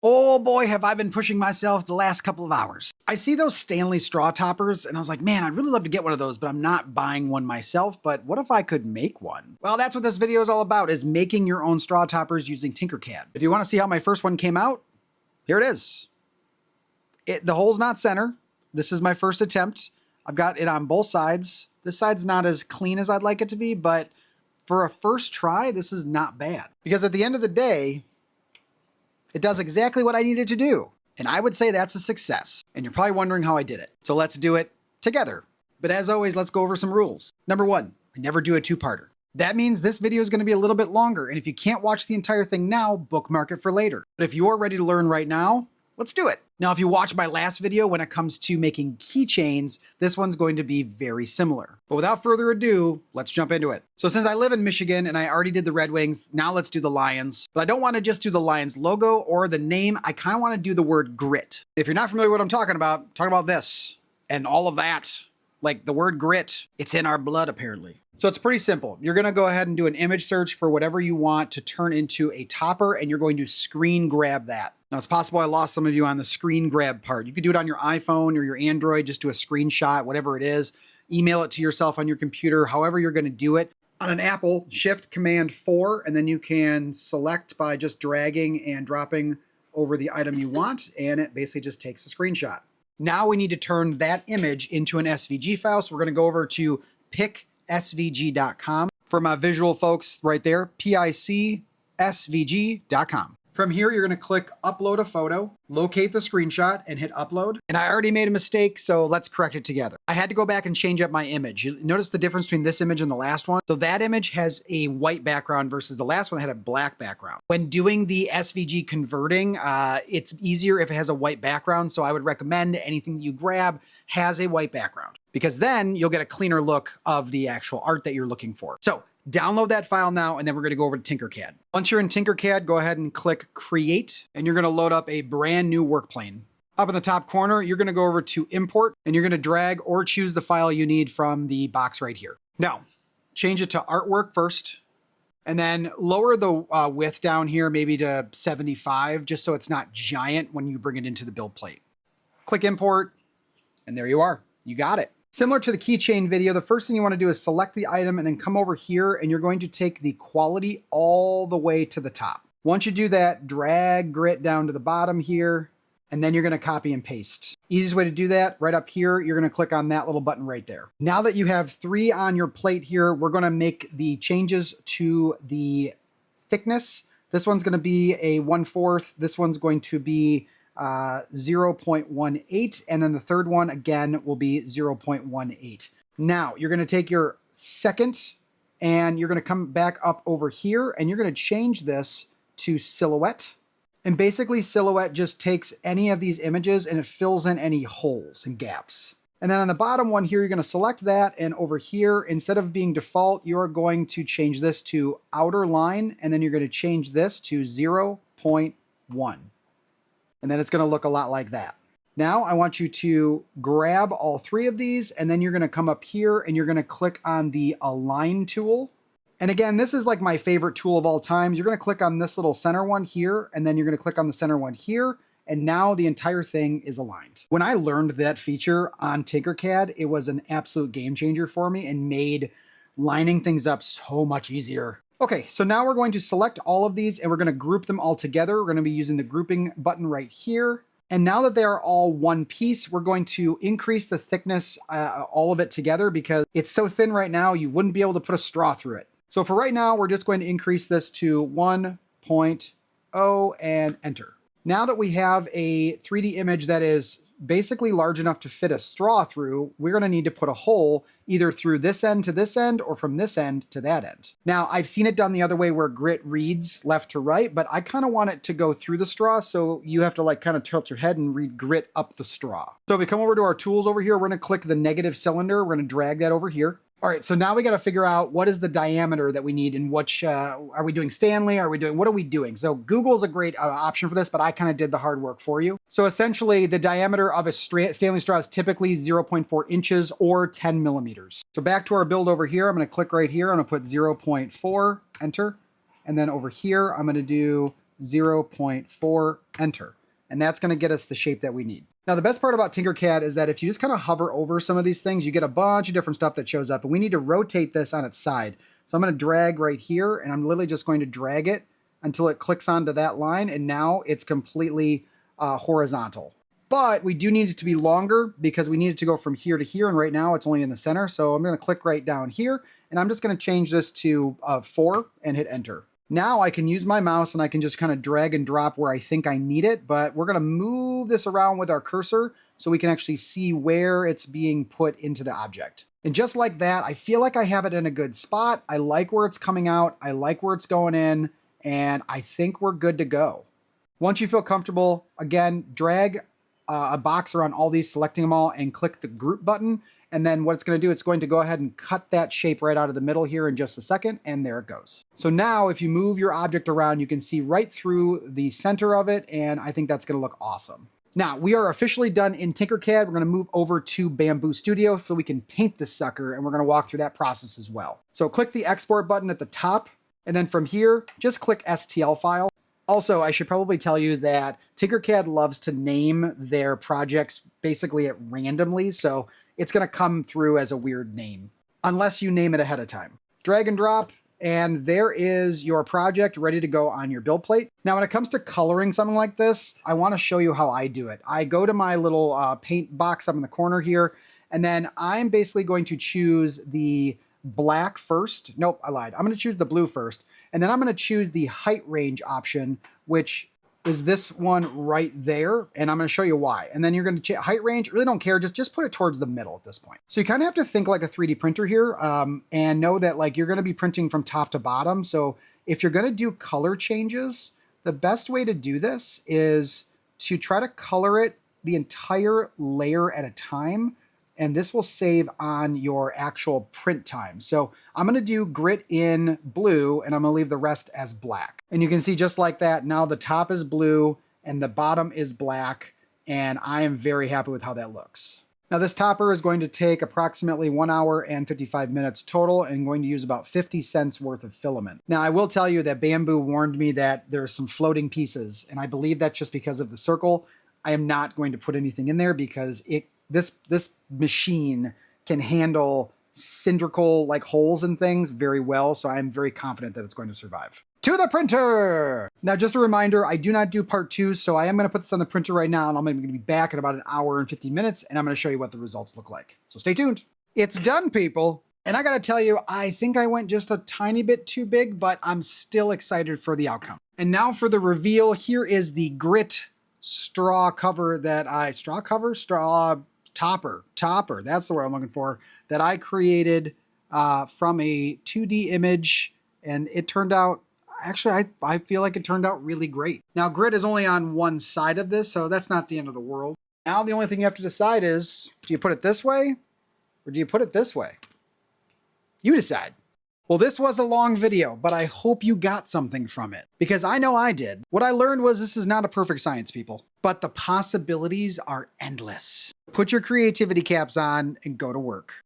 Oh boy, have I been pushing myself the last couple of hours. I see those Stanley straw toppers and I was like, man, I'd really love to get one of those, but I'm not buying one myself. But what if I could make one? Well, that's what this video is all about, is making your own straw toppers using Tinkercad. If you want to see how my first one came out, here it is. The hole's not center. This is my first attempt. I've got it on both sides. This side's not as clean as I'd like it to be, but for a first try, this is not bad. Because at the end of the day, it does exactly what I needed to do. And I would say that's a success. And you're probably wondering how I did it. So let's do it together. But as always, let's go over some rules. Number one, I never do a two-parter. That means this video is going to be a little bit longer. And if you can't watch the entire thing now, bookmark it for later. But if you're ready to learn right now, let's do it. Now, if you watch my last video when it comes to making keychains, this one's going to be very similar. But without further ado, let's jump into it. So since I live in Michigan and I already did the Red Wings, now let's do the Lions. But I don't want to just do the Lions logo or the name. I kind of want to do the word grit. If you're not familiar with what I'm talking about this and all of that. Like the word grit, it's in our blood apparently. So it's pretty simple. You're gonna go ahead and do an image search for whatever you want to turn into a topper, and you're going to screen grab that. Now it's possible I lost some of you on the screen grab part. You could do it on your iPhone or your Android, just do a screenshot, whatever it is. Email it to yourself on your computer, however you're gonna do it. On an Apple, Shift Command 4, and then you can select by just dragging and dropping over the item you want, and it basically just takes a screenshot. Now we need to turn that image into an SVG file. So we're going to go over to picsvg.com. For my visual folks right there, picsvg.com. From here, you're going to click upload a photo, locate the screenshot and hit upload. And I already made a mistake, so let's correct it together. I had to go back and change up my image. You notice the difference between this image and the last one? So that image has a white background versus the last one that had a black background. When doing the SVG converting, it's easier if it has a white background. So I would recommend anything that you grab has a white background, because then you'll get a cleaner look of the actual art that you're looking for. So download that file now, and then we're going to go over to Tinkercad. Once you're in Tinkercad, go ahead and click Create, and you're going to load up a brand new work plane. Up in the top corner, you're going to go over to Import, and you're going to drag or choose the file you need from the box right here. Now, change it to Artwork first, and then lower the width down here, maybe to 75, just so it's not giant when you bring it into the build plate. Click Import, and there you are. You got it. Similar to the keychain video, the first thing you want to do is select the item and then come over here, and you're going to take the quality all the way to the top. Once you do that, drag grit down to the bottom here, and then you're going to copy and paste. Easiest way to do that, right up here, you're going to click on that little button right there. Now that you have 3 on your plate here, we're going to make the changes to the thickness. This one's going to be a 1/4. This one's going to be 0.18, and then the third one again will be 0.18. Now you're going to take your second and you're going to come back up over here, and you're going to change this to silhouette. And basically silhouette just takes any of these images and it fills in any holes and gaps. And then on the bottom one here, you're going to select that, and over here, instead of being default, you're going to change this to outer line, and then you're going to change this to 0.1. And then it's going to look a lot like that. Now I want you to grab all 3 of these, and then you're going to come up here and you're going to click on the Align tool. And again, this is like my favorite tool of all time. You're going to click on this little center one here, and then you're going to click on the center one here. And now the entire thing is aligned. When I learned that feature on Tinkercad, it was an absolute game changer for me and made lining things up so much easier. Okay, so now we're going to select all of these and we're going to group them all together. We're going to be using the grouping button right here. And now that they are all one piece, we're going to increase the thickness, all of it together, because it's so thin right now, you wouldn't be able to put a straw through it. So for right now, we're just going to increase this to 1.0 and enter. Now that we have a 3D image that is basically large enough to fit a straw through, we're going to need to put a hole either through this end to this end or from this end to that end. Now, I've seen it done the other way where grit reads left to right, but I kind of want it to go through the straw, so you have to like kind of tilt your head and read grit up the straw. So if we come over to our tools over here, we're going to click the negative cylinder. We're going to drag that over here. All right, so now we got to figure out what is the diameter that we need, and which, are we doing Stanley? What are we doing? So Google's a great option for this, but I kind of did the hard work for you. So essentially the diameter of a Stanley straw is typically 0.4 inches or 10 millimeters. So back to our build over here, I'm going to click right here. I'm going to put 0.4, enter. And then over here, I'm going to do 0.4, enter. And that's going to get us the shape that we need. Now, the best part about Tinkercad is that if you just kind of hover over some of these things, you get a bunch of different stuff that shows up, and we need to rotate this on its side. So I'm going to drag right here, and I'm literally just going to drag it until it clicks onto that line, and now it's completely horizontal. But we do need it to be longer because we need it to go from here to here, and right now it's only in the center. So I'm going to click right down here, and I'm just going to change this to 4 and hit enter. Now I can use my mouse and I can just kind of drag and drop where I think I need it, but we're going to move this around with our cursor so we can actually see where it's being put into the object. And just like that, I feel like I have it in a good spot. I like where it's coming out. I like where it's going in, and I think we're good to go. Once you feel comfortable, again, drag a box around all these, selecting them all, and click the group button. And then what it's going to do, it's going to go ahead and cut that shape right out of the middle here in just a second, and there it goes. So now if you move your object around, you can see right through the center of it, and I think that's going to look awesome. Now, we are officially done in Tinkercad. We're going to move over to Bambu Studio so we can paint this sucker, and we're going to walk through that process as well. So click the export button at the top, and then from here, just click STL file. Also, I should probably tell you that Tinkercad loves to name their projects basically randomly, so it's going to come through as a weird name, unless you name it ahead of time. Drag and drop, and there is your project ready to go on your build plate. Now, when it comes to coloring something like this, I want to show you how I do it. I go to my little paint box up in the corner here, and then I'm basically going to choose the black first. Nope, I lied. I'm going to choose the blue first, and then I'm going to choose the height range option, which is this one right there, and I'm going to show you why. And then you're going to height range, really don't care, just put it towards the middle at this point. So you kind of have to think like a 3D printer here, and know that like you're going to be printing from top to bottom. So if you're going to do color changes, the best way to do this is to try to color it the entire layer at a time, and this will save on your actual print time. So I'm going to do grit in blue, and I'm going to leave the rest as black. And you can see just like that, now the top is blue and the bottom is black, and I am very happy with how that looks. Now this topper is going to take approximately 1 hour and 55 minutes total, and going to use about 50 cents worth of filament. Now I will tell you that Bambu warned me that there's some floating pieces, and I believe that's just because of the circle. I am not going to put anything in there because this machine can handle cylindrical like holes and things very well, so I'm very confident that it's going to survive. To the printer! Now just a reminder, I do not do part 2, so I am going to put this on the printer right now, and I'm going to be back in about 1 hour and 50 minutes, and I'm going to show you what the results look like. So stay tuned. It's done, people! And I gotta tell you, I think I went just a tiny bit too big, but I'm still excited for the outcome. And now for the reveal, here is the grit straw topper, that's the word I'm looking for, that I created from a 2D image, and it turned out, actually, I feel like it turned out really great. Now, grit is only on one side of this, so that's not the end of the world. Now, the only thing you have to decide is, do you put it this way, or do you put it this way? You decide. Well, this was a long video, but I hope you got something from it, because I know I did. What I learned was this is not a perfect science, people, but the possibilities are endless. Put your creativity caps on and go to work.